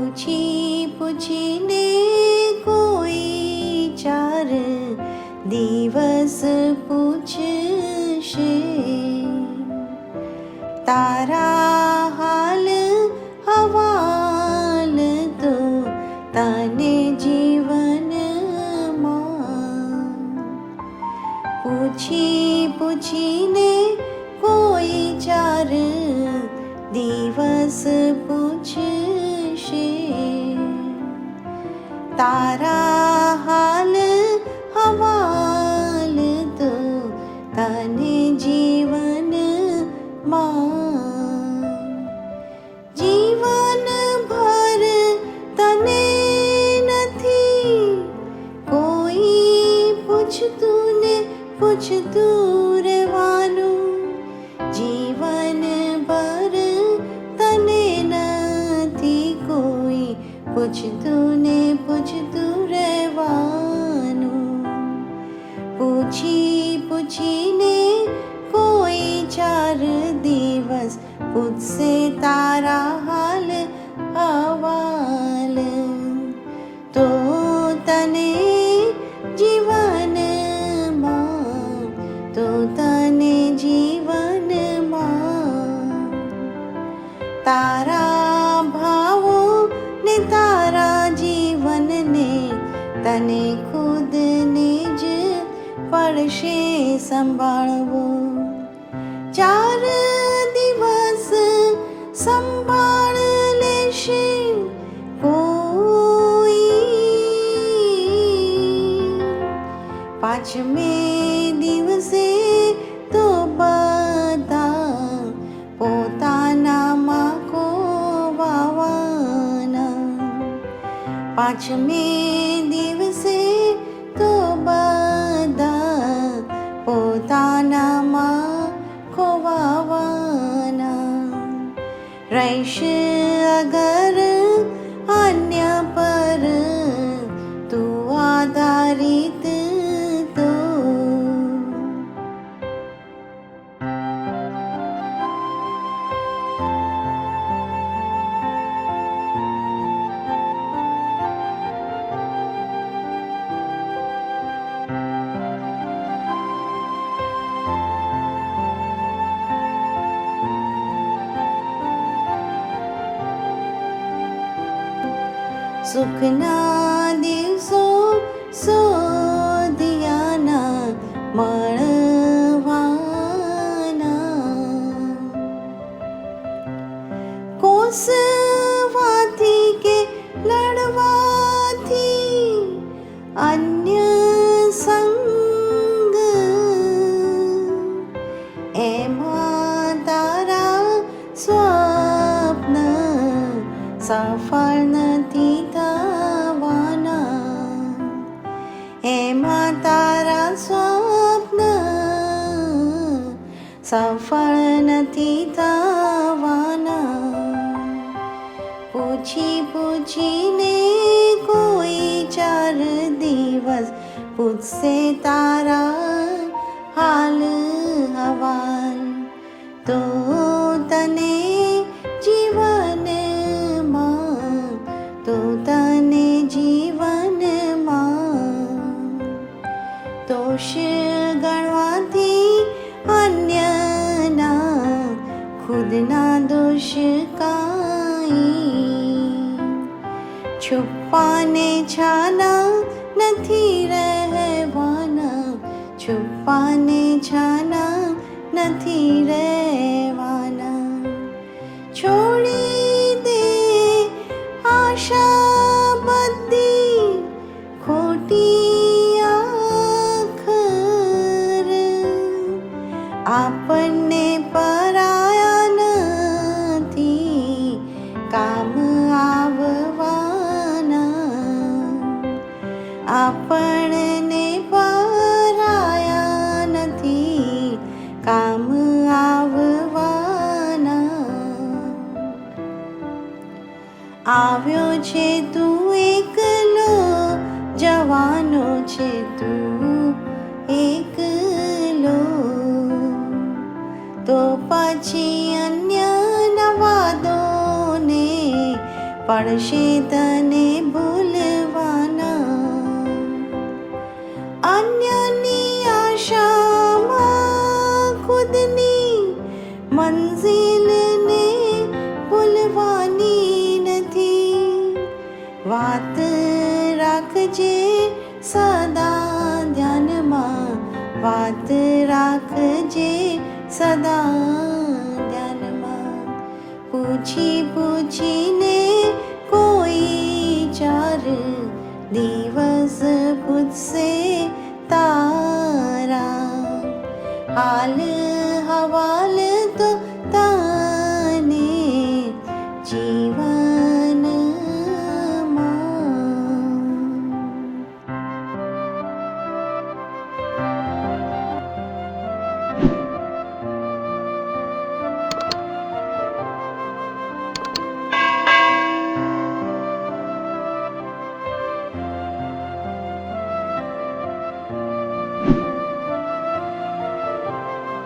પૂછી પૂછીને કોઈ 4 દિવસ પૂછશે, તારા હાલ હવાલ તો તને જીવનમાં. પૂછી પૂછીને કોઈ 4 દિવસ પૂછશે, તારા હાલ હવાલ તો તને જીવનમાં. જીવનભર તને નથી કોઈ પૂછતું ને પૂછતું રહેવાનું. જીવનભર તને નથી કોઈ પૂછતું ને પૂછતું રહેવાનું. પૂછી પૂછીને કોઈ 4 દિવસ પૂછશે, તારા હાલ હવાલ તો તને જીવનમાં, તો તને જીવનમાં. તારા ભાવો ને તારા જીવનને તને ખુદને જ પડશે સંભાળવું. 4 દિવસ સંભાળ લેશે કોઈ, 5મે દિવસે તો બધા પોતાનામાં ખોવાવાના. 5મે દિવસે તો બધા પોતાનામાં ખોવાવાના. રહેશે અગર અન્ય પર તું આધારિત તો. સુખના દિવસો શોધ્યાના મળવાના. કોસવાથી કે લડવાથી અન્ય સંગ, એમાં તારા સ્વપ્ન સફળ નથી થવાના. એમાં તારા સ્વપ્ન સફળ નથી થવાના. પૂછી પૂછીને કોઈ 4 દિવસ પૂછશે, તારા હાલ હવાલ તો તને જીવનમાં, તો તને જીવનમાં. દોષ ગણવાથી અન્યના ખુદના દોષ કાંઈ. છુપાને છાના નથી રહેવાના, છુપાને છાના નથી રહેવાના. છોડી દે આશા બધી ખોટી આખર, આપણને પરાયા નથી કામ આવવાના. આપણને પરાયા નથી કામ આવવાના. આવ્યો છે તું એકલો, જવાનો છે તું એકલો, તો પછી અન્ય નવા દોને પડશે તને ભૂલવાના. અન્યની આશામાં ખુદની મંઝિલને ભૂલવાની નથી. વાત રાખજે સદા ધ્યાનમાં, વાત રાખજે સદા ધ્યાનમાં. પૂછી પૂછીને કોઈ 4 દિવસ પૂછશે તારા, હાલ હવાલ